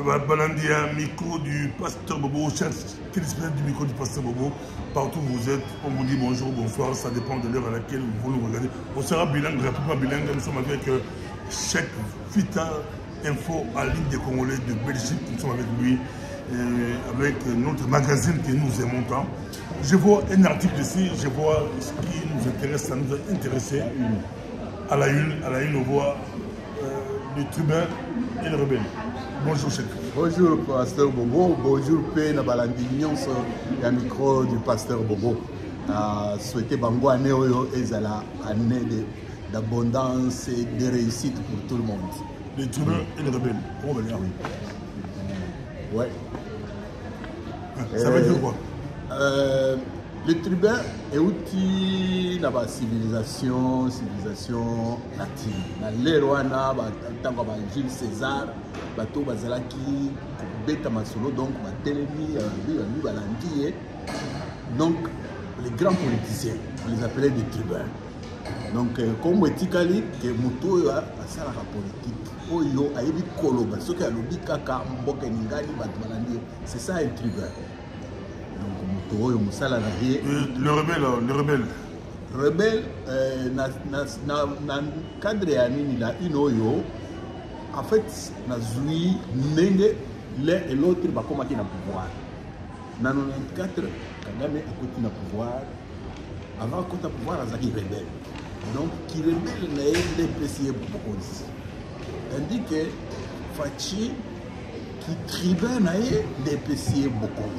Balandia, micro du pasteur Bobo, cher téléspectateur du micro du pasteur Bobo, partout où vous êtes, on vous dit bonjour, bonsoir, ça dépend de l'heure à laquelle vous nous regardez. On sera bilingue, rapidement bilingue, nous sommes avec Cheikh Vita Info en ligne des Congolais de Belgique, nous sommes avec lui, avec notre magazine que nous aimons tant. Je vois un article ici, je vois ce qui nous intéresse, ça nous a intéressé. À la une, on voit le tribun et le rebelle. Bonjour Cheikh. Bonjour pasteur Bobo, bonjour P. Nabalandignon sur le micro du pasteur Bobo. Souhaitez bango année ezala année d'abondance et de réussite pour tout le monde. Le tribun et le rebelle. Oh ben là. Ouais. Ça veut dire quoi? Le tribun est outil dans la civilisation latine. Dans l'ère wana, tant que Jules César, bateau bazalaki, beta masolo donc batelemi, balandi. Donc les grands politiciens, on les appelait des tribuns. Donc comme etikali que muto a ça la politique. Oyo ayebi koloba, ce qui a lobi kaka mboka ningani bato balandi. C'est ça un tribun. Le rebelle, le rebelle. Rebelle, dans le cadre de l'Inoyo, en fait, Nazoui, Nenge, l'un et l'autre, ils ont le pouvoir. Dans 1994, Kagame a côté le pouvoir. Avant de le pouvoir, il y a rebelle. Donc, qui rebelle n'a pas déprécié beaucoup. Tandis que Fachi, qui tribun n'a pas déprécié beaucoup.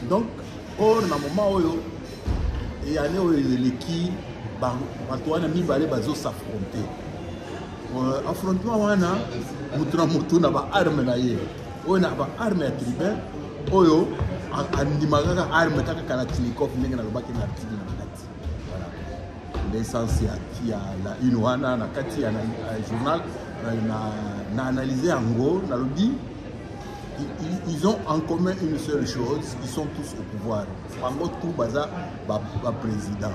Donc, or, dans le moment où il y a qui s'affronter. Affrontement, on a arme on a arme à tribun, on a arme Kalachnikov, l'essentiel, il y a une journal, on a analysé en gros, on a dit. Ils ont en commun une seule chose, ils sont tous au pouvoir. Pango tout baza président.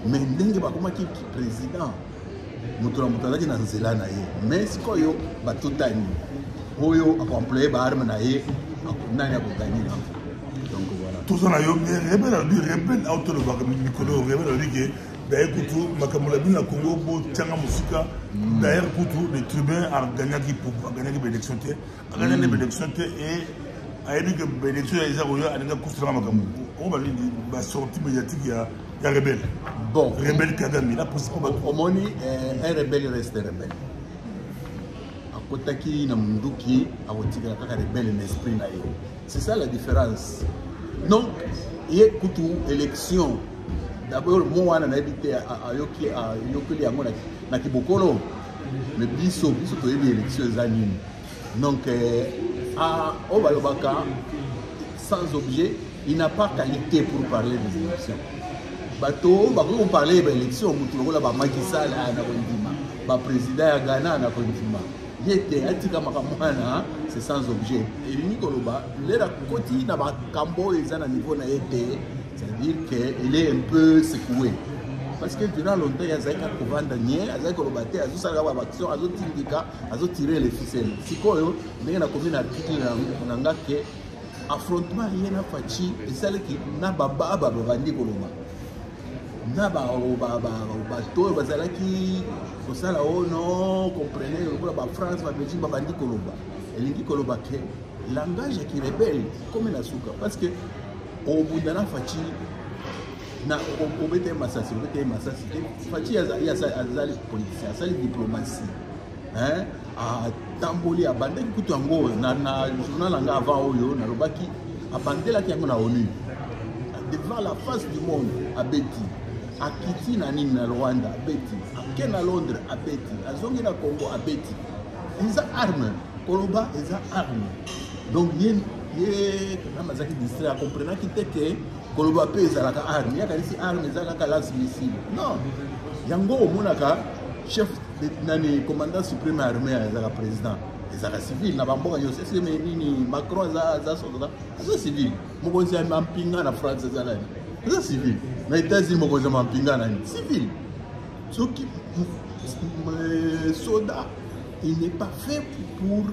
Mais ndenge ba comment qui président. Mutura qui na nzela na ye. Mais siko yo ba totani. Oyo a employer ba arme na ye. Nani a gagner. Donc voilà. Tout ça na yo rebelle auto le ba mikolo rebelle que d'ailleurs kutu makamula bina Congo bo tanga musika d'ailleurs kutu les tribuns a gagné qui pour gagner qui élection té a gagné les élections et a dit que l'élection ils a roya a nga kusura makamu on va dire ba sortie médiatique il y a rebelle bon rebelle Kagame là pour omoni un rebelle reste rebelle akotaki na munduki awotika kaka rebelle l'esprit na yo c'est ça la différence donc il y a kutu élection. D'abord, moi, on a évité à Yokeli à Kibokolo, mais biso pour l'élection des années. Donc, à Obalobaka, sans objet, il n'a pas qualité pour parler des élections. Bateau, on parlait des élections, on a Macky Sall, le président de Ghana, il était c'est sans objet. Et Nikoloba, il est à côté de Cambo, il est à niveau de c'est-à-dire qu'il est un peu secoué. Parce que durant longtemps, il y a des gens qui ont été ils ont tiré les ficelles. Si vous avez un article qui affrontement, il y a un fachi, et celle qui n'a pas de koloma. N'a pas de bazala qui non, comprenez, la France, la Belgique, la bandi koloma. Et l'ingi koloma que langage qui rebelle, comme la souka. Parce que au bout de la fachi, na obete masasi fachi ya azali politicien azali diplomatie hein a tamboli abandaki kutu yango na journal anga avant oyo na lobaki abandelaki yango na ONU devant la face du monde abeti akiti na nini na Rwanda abeti ake na Londres abeti azongi na Congo abeti eza arme koloba eza arme donc yen namazaki distrait a comprendre que koloba pe ezalaka arme ya kanisi arme ezalaka lance missile non yango omonaka chef de nani commandant suprême armée ezalaka président ezalaka civil na bamboka nyonso c'est nini Macron za soldat c'est civil mokonzi ya mampinga na France ezalaka c'est civil na États-Unis mokonzi ya mampinga na civil soki soldat il n'est pas fait pour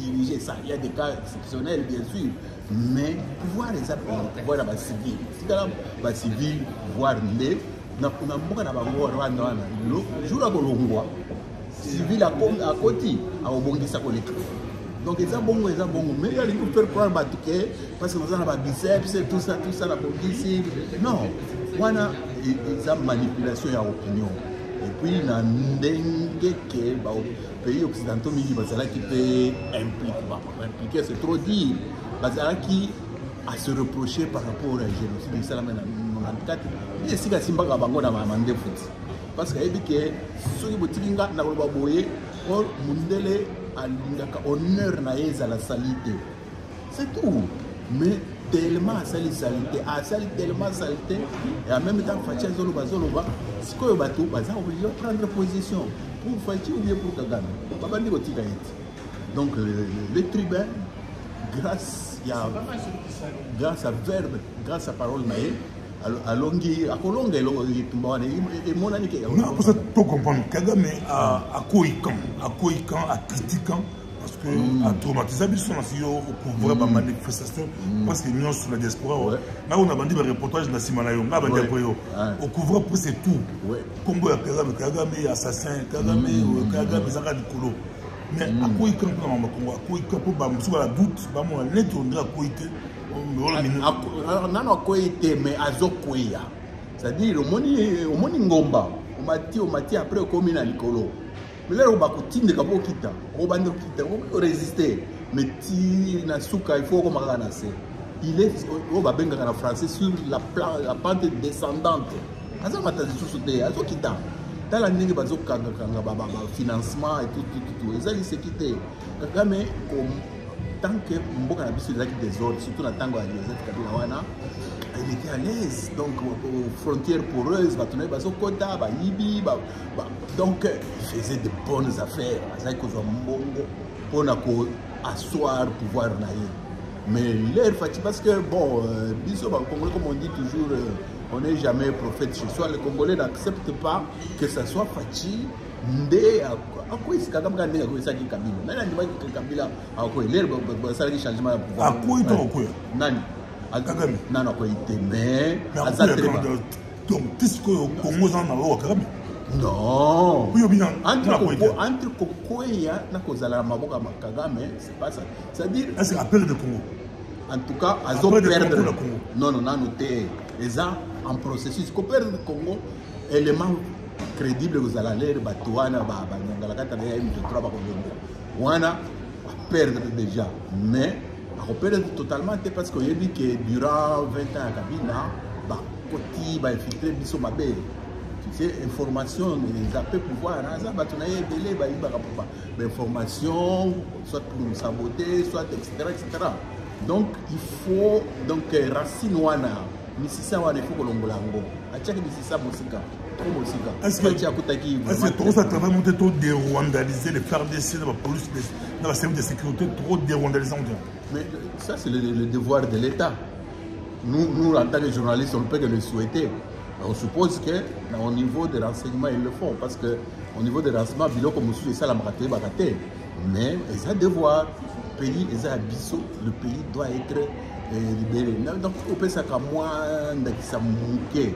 diriger ça. Il y a des cas exceptionnels, bien sûr. Mais pouvoir les appeler, pouvoir les civils. Si tu as des civils, pouvoir les. On a beaucoup de jour à Colombo, civil à côté, à Obongisa collectif. Donc, ils ont bon, mais il y a des faire prendre parce que nous avons des biceps, tout ça, la police. Non, on a une manipulation et opinion. Et puis, il y a des pays occidentaux qui peut impliquer, c'est trop dire. Qui a se reprocher par rapport au génocide de Salamé en 94. Et si Simba Gabango n'a pas demandé foot. Parce qu'il dit que ceux qui ont dit or mundele alingaka honneur na yeza la salité. C'est tout. Mais tellement sali salité, sali tellement salité et en même temps Fatia Zoloba, si quoi bateau, baza obligé de prendre position pour Fatia ou bien pour Kagame. Babandi Botika. Donc les tribuns, grâce à verbe, grâce à parole naïe, à longi, à Colonga et mon année. Non, pour ça, tout comprendre. Kagame a coïcan, à critiquant, parce que a traumatisé son nation au couvrir ma manifestation, parce que nous sur la diaspora. Là, on a vendu un reportage de la Simanayo, au couvrir pour c'est tout. Combo à Kagame, assassin, Kagame, Zara du Kolo. Mais à coïcan, à coïcan, pour la doute, on est tourné à coïté. Alors, non, mais azokoya. C'est-à-dire, au moni ngomba, au mati après au commune à l'icolo. Mais là, on va continuer à kita, on va résister. Mais si na souka, il faut qu'on m'aganasse. Il est, on va bien en français sur la pente descendante. Azo mata sous-souté, azo kita. Dans la ligne bazo kanga financement et tout. Ils allaient se quitter. Kagame comme tant que Mboka Nabiso des ordres, surtout dans le temps de Joseph Kabila Wana, il était à l'aise. Donc, aux frontières poreuses, donc, il faisait de bonnes affaires. Pour asseoir le pouvoir. Mais l'air fatigué, parce que, bon, comme on dit toujours, on n'est jamais prophète chez soi. Les Congolais n'acceptent pas que ça soit fatigué. À quoi est-ce que Kabila a dit Kabila a quoi l'air de changement de pouvoir. À quoi il est quoi Nani Kagame. Non, à quoi il est mais donc qu'est-ce que Congo en a Kagame? Non. Oui, entre Kokoya na kozala maboka Kagame, c'est pas ça. C'est-à-dire est-ce à perdre le Congo? En tout cas, à perdre le Congo. Non, noté. Ils ont en processus qu'on perd le Congo, élément crédible vous allez l'air batouana la carte de wana perdre déjà mais à perdre totalement parce qu'il a dit que durant 20 ans à Kabila bah côté bah infiltrer biso mabé tu sais information les appels pouvoir ça bah tu n'as belé bah il va pas information soit pour nous saboter soit etc. Donc il faut donc racine wana misisa wana il faut que l'ongolango a chaque misisa musika. Est-ce que ça travaille monter trop dérwandaliser les FARDC dans la police, dans la service de sécurité, trop dérwandalisant? Mais ça, c'est le devoir de l'État. Nous, en tant que journalistes, on ne peut que le souhaiter. On suppose qu'au niveau des renseignements, ils le font. Parce qu'au niveau des renseignements, comme je ça, la maraté, mais ils ont un devoir. Le pays, ils ont un biseau. Le pays doit être libéré. Donc, on peut ça comme moi, ça manque.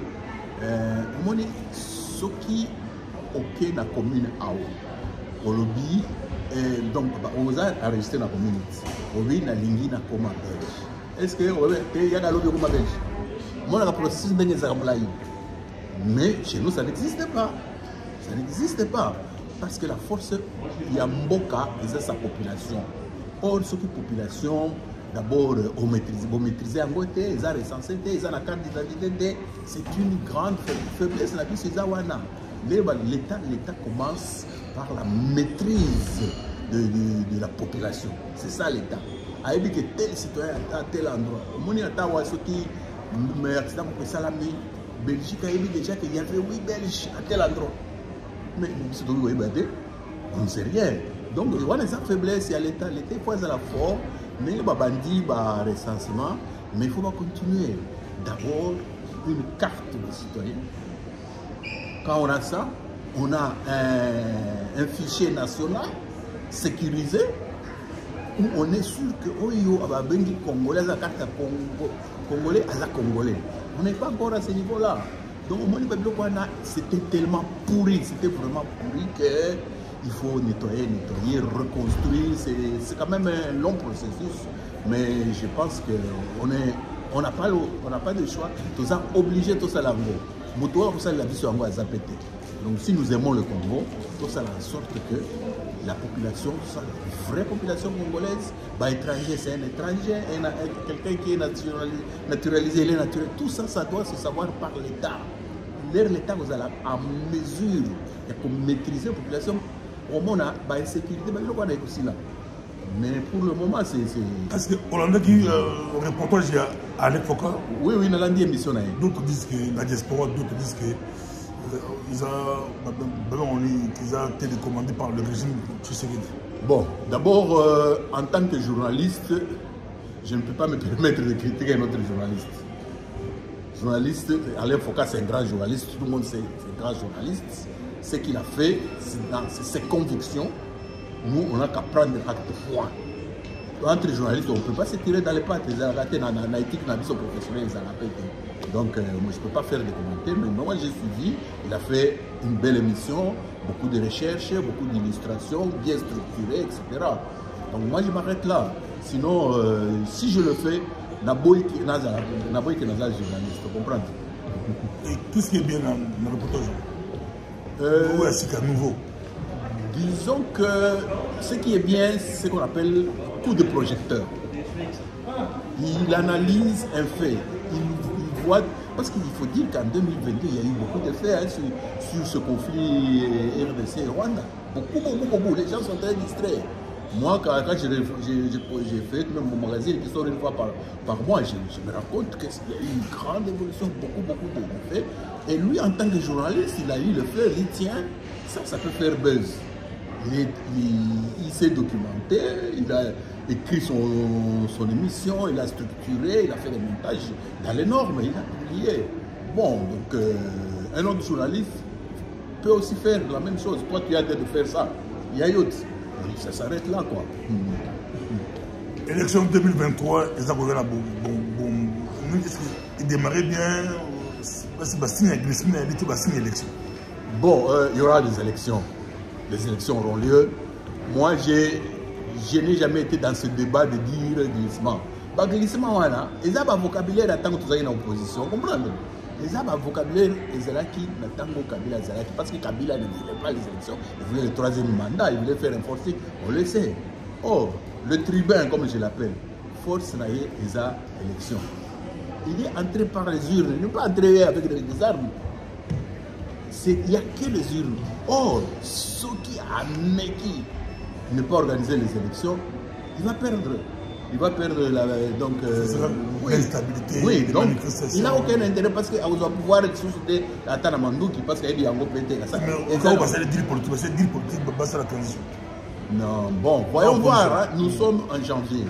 Moni soki ok na commune ao olobi donc on a enregistré na commune obi na lingi na koma belge est-ce que il y a lobi comme belge moi la processus ndenge za kamlaï mais chez nous ça n'existe pas parce que la force ya mboka c'est sa population or ce qui population d'abord, on maîtrise en côté, ils ont recensé, ils ont la carte d'identité. C'est une grande faiblesse. L'État commence par la maîtrise de la population. C'est ça l'État. Il dit que tel citoyen à tel endroit. Mon État, ce qui me accident pour Salami, Belgique a dit déjà qu'il y avait 8 Belges à tel endroit. Mais on ne sait rien. Donc, il y a des faiblesses, il y a l'État. L'État est pas à la force. Mais il y a un recensement, mais il faut pas continuer. D'abord, une carte de citoyen. Quand on a ça, on a un fichier national sécurisé. où on est sûr que Oyo Ababengi Congolais, Congolais, Congolais. On n'est pas encore à ce niveau-là. Donc au moment c'était tellement pourri, c'était vraiment pourri qu'il faut nettoyer, reconstruire. C'est quand même un long processus, mais je pense qu'on n'a pas de choix. Tout ça obligé, tout ça là. Donc si nous aimons le Congo, tout ça en sorte que la population, la vraie population congolaise, bah, étranger, c'est un étranger, quelqu'un qui est naturalisé, il est naturel. Tout ça, ça doit se savoir par l'État. L'État, vous allez en mesure de maîtriser la population. Au monde, bah, insécurité, bah, il y a aussi là. Mais pour le moment, c'est... Parce qu'on a dit, reportage à l'époque. Oui, oui, on a dit émission. D'autres disent que la diaspora, d'autres disent que ils ont été commandés par le régime Tshisekedi. Bon, d'abord, en tant que journaliste, je ne peux pas me permettre de critiquer un autre journaliste. Journaliste, Alain Foucault, c'est un grand journaliste, tout le monde sait c'est un grand journaliste. Ce qu'il a fait, c'est ses convictions. Nous, on n'a qu'à prendre acte point. Entre journalistes, on ne peut pas se tirer dans les pattes. Les arrêtés dans l'éthique, dans les professionnels, ils en donc, moi, je ne peux pas faire des commentaires, mais moi, j'ai suivi. Il a fait une belle émission, beaucoup de recherches, beaucoup d'illustrations, bien structurées, etc. Donc, moi, je m'arrête là. Sinon, si je le fais, Naboy qui est journaliste, tu comprends? Et qu'est-ce qui est bien dans le reportage? Oui, c'est qu'à nouveau. Disons que ce qui est bien, c'est ce qu'on appelle coup de projecteur. Il analyse un fait. Il voit, parce qu'il faut dire qu'en 2022, il y a eu beaucoup de faits sur ce conflit RDC et Rwanda. Beaucoup. Les gens sont très distraits. Moi, quand j'ai fait même mon magazine qui sort une fois par mois, je me rends compte qu'il y a eu une grande évolution, beaucoup de faits. Et lui, en tant que journaliste, il a eu le fait, il dit tiens, ça peut faire buzz. Il s'est documenté, il a écrit son émission, il a structuré, il a fait des montages dans les normes, il a publié. Bon, donc un autre journaliste peut aussi faire la même chose. Toi, tu as de faire ça. Il y a d'autres. Ça s'arrête là, quoi. Élection 2023, il démarrait bien. Bon, il y aura des élections. Les élections auront lieu. Moi, je n'ai jamais été dans ce débat de dire glissement. Le glissement, ils ont un vocabulaire à tant que tu es en opposition. Vous comprenez? Ils ont un vocabulaire qui parce que Kabila ne voulait pas les élections, il voulait le troisième mandat, il voulait faire un forcing, on le sait. Or, le tribun, comme je l'appelle, force n'a eu les élections. Il est entré par les urnes, il n'est pas entré avec des armes. Il n'y a que les urnes. Or, ceux qui ne pas organiser les élections, il va perdre. Il va perdre l'instabilité. Oui, donc il n'a aucun intérêt parce qu'il va pouvoir susciter la Tanamandouki parce qu'il y a un gros pété. Mais on va passer le deal politique, la transition. Non, bon, voyons voir, nous sommes en janvier.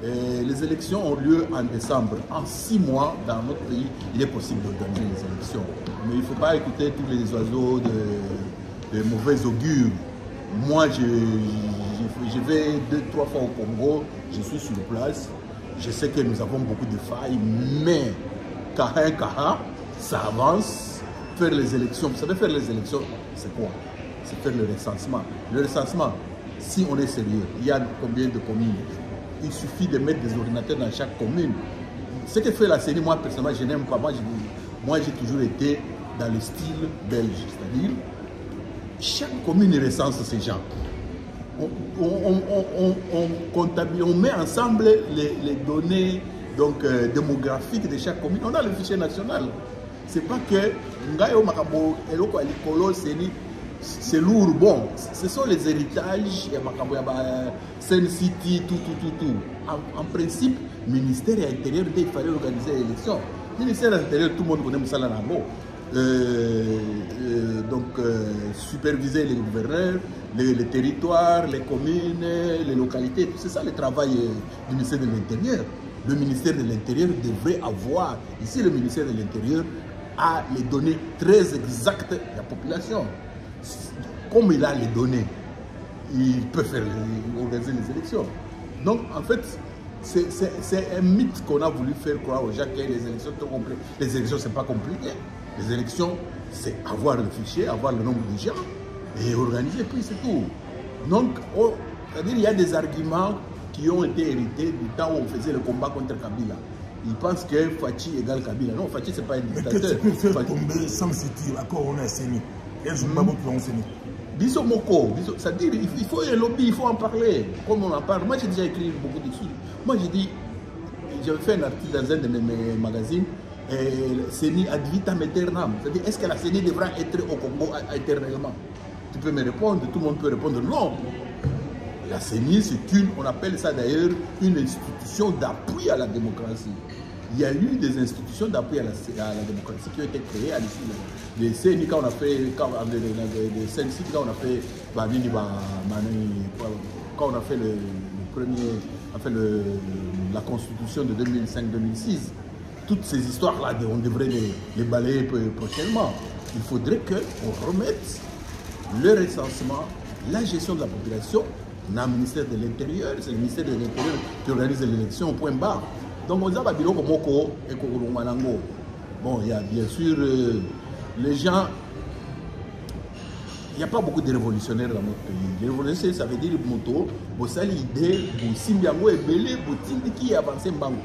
Et les élections ont lieu en décembre. En 6 mois, dans notre pays, il est possible d'organiser les élections. Mais il ne faut pas écouter tous les oiseaux de mauvais augure. Moi, je vais 2-3 fois au Congo, je suis sur place. Je sais que nous avons beaucoup de failles, mais ça avance. Faire les élections, vous savez, faire les élections, c'est quoi? C'est faire le recensement. Le recensement, si on est sérieux, il y a combien de communes? Il suffit de mettre des ordinateurs dans chaque commune. Ce que fait la CENI, moi personnellement, je n'aime pas. Moi, j'ai toujours été dans le style belge, c'est-à-dire chaque commune recense ces gens. On met ensemble les données démographiques de chaque commune. On a le fichier national. C'est pas que c'est lourd. Bon, ce sont les héritages, Sen City, tout. En principe, le ministère de l'Intérieur, il fallait organiser l'élection. Le ministère de l'Intérieur, tout le monde connaît Moussa Lanamo. Superviser les gouverneurs, les territoires, les communes, les localités. C'est ça le travail du ministère de l'Intérieur. Le ministère de l'Intérieur devrait avoir, ici le ministère de l'Intérieur a les données très exactes de la population. Comme il a les données, il peut organiser les élections. Donc, en fait, c'est un mythe qu'on a voulu faire croire aux gens que les élections sont compliquées. Les élections, ce n'est pas compliqué. Les élections, c'est avoir le fichier, avoir le nombre de gens et organiser, puis c'est tout. Donc, c'est-à-dire il y a des arguments qui ont été hérités du temps où on faisait le combat contre Kabila. Ils pensent que Fachi égale Kabila. Non, Fachi, ce n'est pas un dictateur. Mais qu'est-ce que tu peux faire tomber sans citer l'accord on a signé? Et je ne sais pas beaucoup on signé. Biso Moko, c'est-à-dire il faut un lobby, il faut en parler. Comme on en parle. Moi, j'ai déjà écrit beaucoup dessus. Moi, j'ai dit, j'avais fait un article dans un de mes magazines, CENI ad vitam aeternam. C'est-à-dire, est-ce que la CENI devra être au Congo éternellement? Tu peux me répondre, tout le monde peut répondre non. La CENI, c'est on appelle ça d'ailleurs une institution d'appui à la démocratie. Il y a eu des institutions d'appui à la démocratie qui ont été créées à l'issue des CENI, quand on a fait, quand on a fait le premier, enfin la constitution de 2005-2006. Toutes ces histoires-là, on devrait les balayer prochainement. Il faudrait qu'on remette le recensement, la gestion de la population dans le ministère de l'Intérieur. C'est le ministère de l'Intérieur qui organise l'élection au point barre. Donc, on a Babilo Komoko et Kokolonganango. Bon, il y a bien sûr les gens. Il n'y a pas beaucoup de révolutionnaires dans notre pays. Les révolutionnaires, ça veut dire moto, bossali idée, simbiango et belé, botindi qui avance mbango.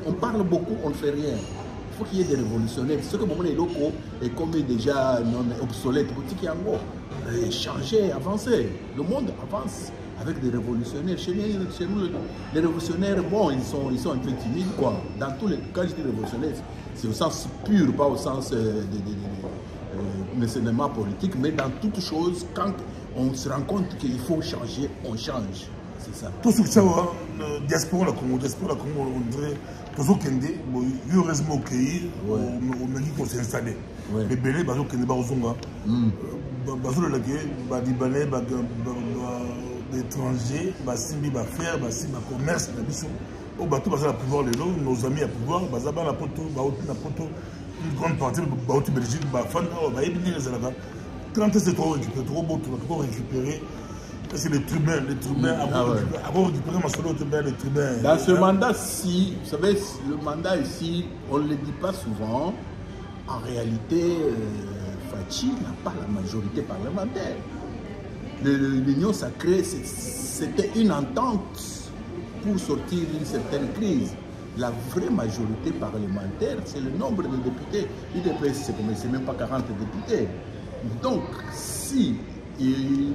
On parle beaucoup, on ne fait rien. Il faut qu'il y ait des révolutionnaires. Ce que mon locaux est comme déjà non obsolète, boutique yango. Changer, avancer. Le monde avance avec des révolutionnaires. Chez nous, les révolutionnaires, bon, ils sont un peu timides, quoi. Dans tous les cas, je dis révolutionnaires, c'est au sens pur, pas au sens nécessairement politique, mais dans toute chose, quand on se rend compte qu'il faut changer, on change. C'est ça. Tout ce que ça va, diaspora la Congo, on dirait, toujours Kende, heureusement au pays, on a dit qu'on s'est installé. Les Belés, Bazo Kende, Bazonga, Bazo le Lagué, Libanais, étrangers, Simbi, faire, Simbi, commerce, au bateau, Bazo la pouvoir, nos amis à pouvoir, Bazaba la poto, une grande partie de Belgique, Bafan, les Alaga. Quand c'est trop récupéré, trop beau, trop récupéré. C'est les tribuns, avant de récupérer ma solo, les tribuns. Dans ce mandat-ci, vous savez, le mandat ici, on ne le dit pas souvent. En réalité, Fachi n'a pas la majorité parlementaire. L'Union sacrée, c'était une entente pour sortir d'une certaine crise. La vraie majorité parlementaire, c'est le nombre de députés. L'UDPS, c'est même pas 40 députés. Donc, si il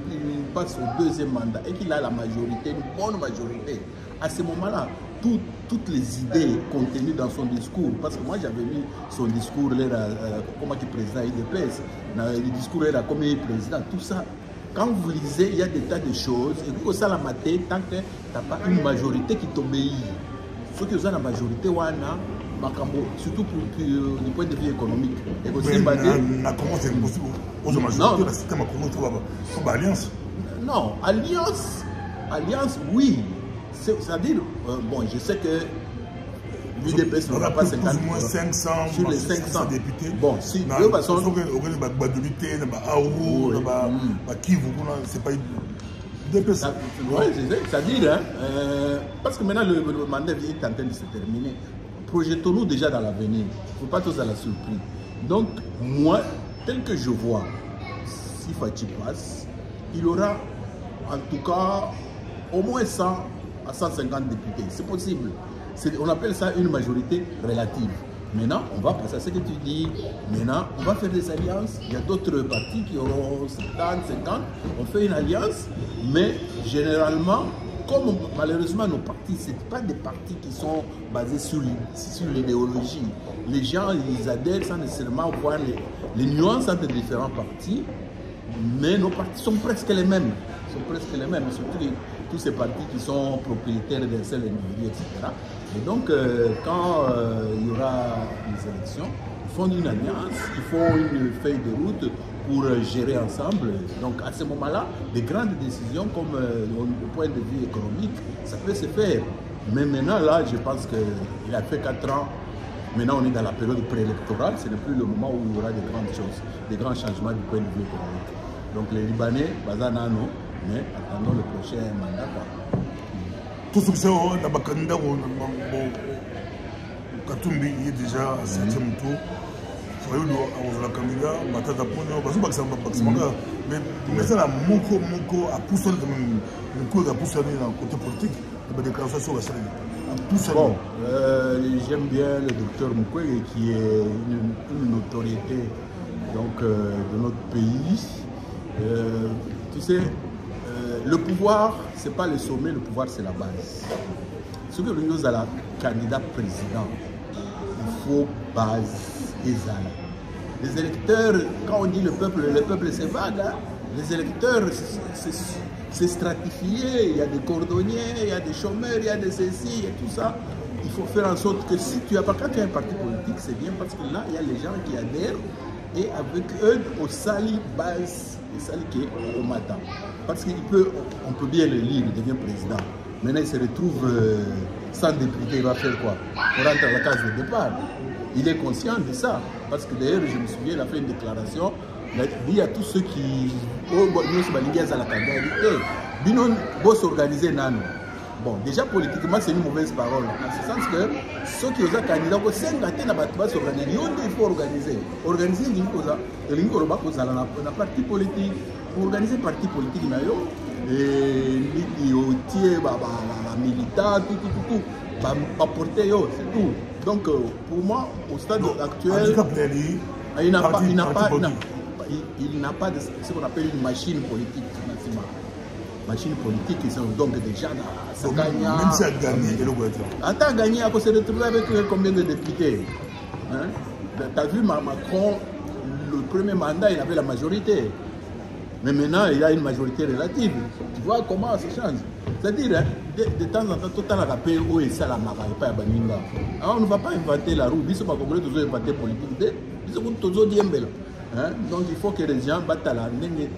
passe au deuxième mandat et qu'il a la majorité, une bonne majorité, à ce moment-là, toutes les idées contenues dans son discours, parce que moi j'avais vu son discours, comment il est président IDPS, le discours comme il est président, tout ça, quand vous lisez, il y a des tas de choses, et puis ça la maté, tant que tu n'as pas une majorité qui t'obéit. Ceux qui ont la majorité, surtout du point de vue économique. Et aussi, c'est impossible. Alliance. Non, alliance, oui. C'est-à-dire, bon, je sais que l'UDPS n'aura pas 50 sur les 500 députés. Bon, si, de toute façon. C'est pas c'est-à-dire, parce que maintenant le mandat est en train de se terminer. Projetons-nous déjà dans l'avenir. Il ne faut pas tous à la surprise. Donc, moi, tel que je vois, si Fachi passe, il aura en tout cas au moins 100 à 150 députés. C'est possible. On appelle ça une majorité relative. Maintenant, on va passer à ce que tu dis. Maintenant, on va faire des alliances. Il y a d'autres partis qui auront 50, 50. On fait une alliance. Mais généralement, comme malheureusement nos partis, ce n'est pas des partis qui sont basés sur l'idéologie. Les gens, ils adhèrent sans nécessairement voir les nuances entre les différents partis. Mais nos partis sont presque les mêmes. Surtout tous ces partis qui sont propriétaires d'un seul individu, etc. Et donc, quand il y aura les élections, ils font une alliance, ils font une feuille de route pour gérer ensemble. Donc, à ce moment-là, des grandes décisions, comme au point de vue économique, ça peut se faire. Mais maintenant, là, je pense qu'il a fait 4 ans. Maintenant, on est dans la période préélectorale. Ce n'est plus le moment où il y aura des grandes choses, des grands changements du point de vue économique. Donc, les Libanais, Bazanano, mais attendons le prochain mandat. tout ce qui est dans le candidat, Katumbi est déjà à 7e tour. Il y a un candidat, Matata Pono, parce que c'est mais ça, Moko a poussé dans le côté politique, la déclaration sur la salle. Bon, j'aime bien le docteur Mukwege qui est une autorité donc, de notre pays. Tu sais, le pouvoir, ce n'est pas le sommet, le pouvoir c'est la base. Ce que nous avons candidat président, il faut base et zala. Les électeurs, quand on dit le peuple c'est vague. Hein? Les électeurs, c'est stratifié, il y a des cordonniers, il y a des chômeurs, il y a des ceci et tout ça. Il faut faire en sorte que si tu as pas, quand tu as un parti politique, c'est bien parce que là, il y a les gens qui adhèrent et avec eux, au sali base, le sali qui est au matin. Parce qu'on peut bien le lire, il devient président. Maintenant, il se retrouve sans député, il va faire quoi? Il rentre à la case de départ. Il est conscient de ça. Parce que d'ailleurs, je me souviens, il a fait une déclaration. Il y a tous ceux qui ont la candidature. Binon, vous s'organiser nano. Bon, déjà politiquement, c'est une mauvaise parole. En ce sens que ceux qui ont un candidat, il faut organiser. Organiser, il faut un parti politique. Pour organiser un parti politique, il y a militant, tout. Apporter, c'est tout. Donc, pour moi, au stade actuel, il n'a pas de ce qu'on appelle une machine politique. Machine politique, ils sont donc déjà dans même si elle a gagné, attends, gagné, à cause de se retrouver avec combien de députés? Hein? Tu as vu Macron, le premier mandat, il avait la majorité. Mais maintenant, il a une majorité relative. Tu vois comment ça change? C'est-à-dire, de temps en temps, tout le temps, on et ça, la pas on ne va pas inventer la roue. Ils sont pas compris, tous inventés politique. Ils sont tous diembel. Donc, il faut que les gens battent à la ligne.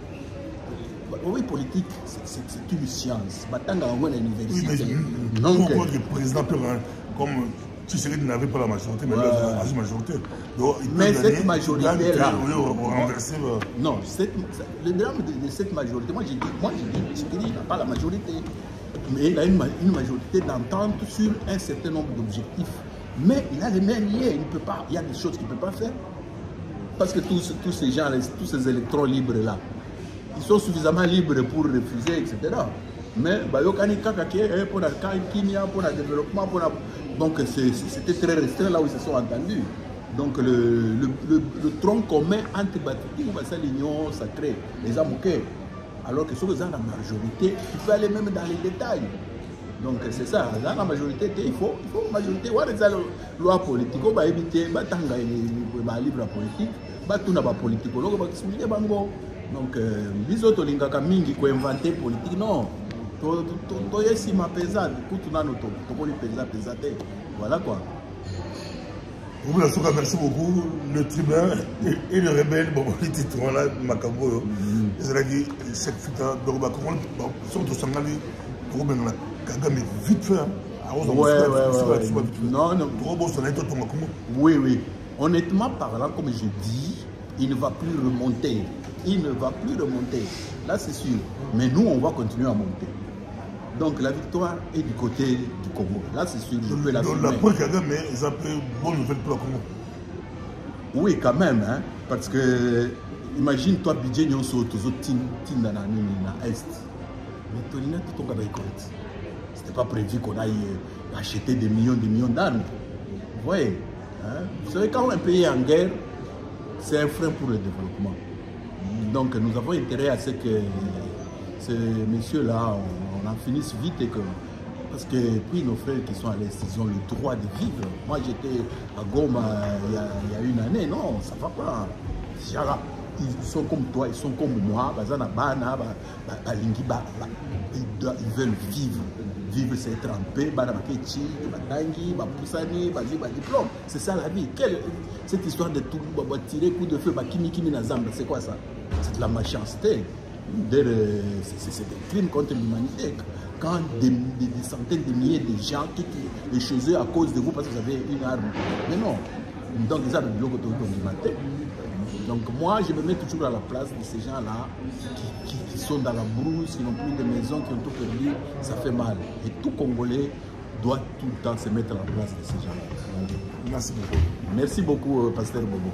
Oui, politique, c'est une science. Battant à l'université. Pourquoi le président peut, comme Tshisekedi n'avait pas la majorité, mais il a la majorité. Mais cette majorité-là. Non, le drame de cette majorité, moi j'ai dit, Tshisekedi n'a pas la majorité. Mais il a une majorité d'entente sur un certain nombre d'objectifs. Mais il a les mains liées, il ne peut pas, il y a des choses qu'il ne peut pas faire. Parce que tous ces gens, tous ces électrons libres-là, ils sont suffisamment libres pour refuser, etc. Mais pour le développement, donc c'était très restreint là où ils se sont entendus. Donc le tronc commun entre Batiki ou l'union sacrée, les amouquets. Alors que sur la majorité, tu peux aller même dans les détails. Donc c'est ça, dans la majorité, il faut une majorité. Voilà la loi politique, on va éviter, on va libre politique, on va tout la politique, on va expliquer bango. Donc les autres qui ont inventé politique, non. Tu es si ma pesade, tu n'as pas pesade. Voilà quoi. Merci beaucoup. Le tribun et le rebelle, bon, les titres là, Macabo, c'est-à-dire chaque fois, donc, comment surtout Sangali, pour bien Kagame vite fait. Non. Oui. Honnêtement parlant, comme je dis, il ne va plus remonter. Là, c'est sûr. Mais nous, on va continuer à monter. Donc, la victoire est du côté du Congo. Là, c'est sûr, je peux l'assumer. La preuve Kagame, ils ont fait une bonne nouvelle pour le Congo. Oui, quand même. Hein, parce que, imagine-toi, Bidje Nyonso, Tinda na Est. Mais Tolina, tout le monde est. C'était pas prévu qu'on aille acheter des millions d'armes. Vous voyez, hein? Vous savez, quand un pays est en guerre, c'est un frein pour le développement. Donc nous avons intérêt à ce que ces messieurs-là, on en finisse vite et que... Parce que puis nos frères qui sont à l'Est, ils ont le droit de vivre. Moi j'étais à Goma il y a une année, non, ça ne va pas. Ils sont comme toi, ils sont comme moi, ils veulent vivre. Vivre, c'est tremper, c'est ça la vie. Cette histoire de tout tirer coup de feu, c'est quoi ça? C'est de la méchanceté. C'est des crimes contre l'humanité. Quand des centaines de milliers de gens quittent les chez eux à cause de vous parce que vous avez une arme. Mais non. Donc, ils ont le logo de Donc moi, je me mets toujours à la place de ces gens-là qui sont dans la brousse, qui n'ont plus de maison, qui ont tout perdu. Ça fait mal. Et tout Congolais doit tout le temps se mettre à la place de ces gens-là. Merci beaucoup. Merci beaucoup, Pasteur Bobo.